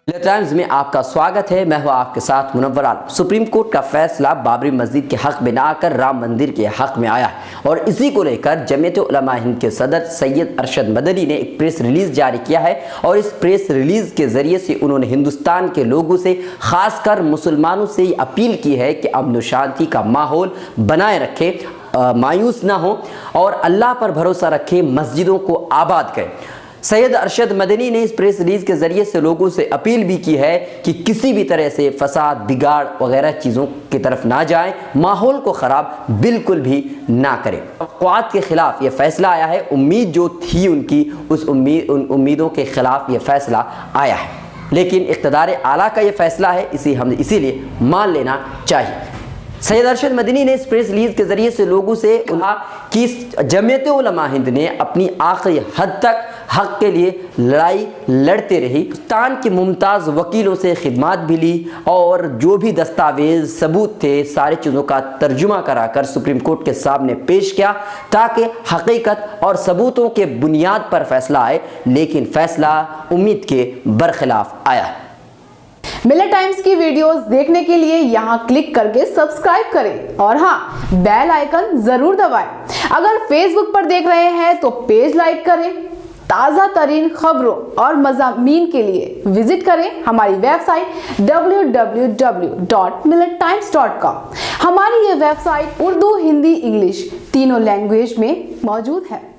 मिलत टाइम्स में आपका स्वागत है। मैं हूं आपके साथ मुनव्वर आलम। सुप्रीम कोर्ट का फैसला बाबरी मस्जिद के हक में ना आकर राम मंदिर के हक में आया है और इसी को लेकर जमीयत उलमा हिंद के सदर सैयद अरशद मदनी ने एक प्रेस रिलीज जारी किया है और इस प्रेस रिलीज के जरिए से उन्होंने हिंदुस्तान के लोगों से, खासकर मुसलमानों से अपील की है कि अमन शांति का माहौल बनाए रखें, मायूस ना हो और अल्लाह पर भरोसा रखें, मस्जिदों को आबाद करें। सैयद अरशद मदनी ने इस प्रेस रिलीज के जरिए से लोगों से अपील भी की है कि किसी भी तरह से फसाद, बिगाड़ वगैरह चीज़ों की तरफ ना जाएं, माहौल को ख़राब बिल्कुल भी ना करें। क़वात के ख़िलाफ़ ये फैसला आया है। उम्मीद जो थी उनकी, उन उम्मीदों के ख़िलाफ़ ये फैसला आया है, लेकिन इक़्तिदार आला का ये फैसला है, इसीलिए मान लेना चाहिए। सैयद अरशद मदनी ने इस प्रेस रिलीज के जरिए से लोगों से कहा कि जमीयत उलमा हिंद ने अपनी आखिरी हद तक हक के लिए लड़ाई लड़ते रही। हिंदुस्तान के मुमताज़ वकीलों से खिदमात भी ली और जो भी दस्तावेज सबूत थे सारी चीज़ों का तर्जुमा कराकर सुप्रीम कोर्ट के सामने पेश किया ताकि हकीकत और सबूतों के बुनियाद पर फैसला आए, लेकिन फैसला उम्मीद के बरखिलाफ आया। मिलत टाइम्स की वीडियोस देखने के लिए यहाँ क्लिक करके सब्सक्राइब करें और हाँ, बेल आइकन जरूर दबाएं। अगर फेसबुक पर देख रहे हैं तो पेज लाइक करें। ताज़ा तरीन खबरों और मज़ामीन के लिए विजिट करें हमारी वेबसाइट www.millettimes.com। हमारी ये वेबसाइट उर्दू, हिंदी, इंग्लिश तीनों लैंग्वेज में मौजूद है।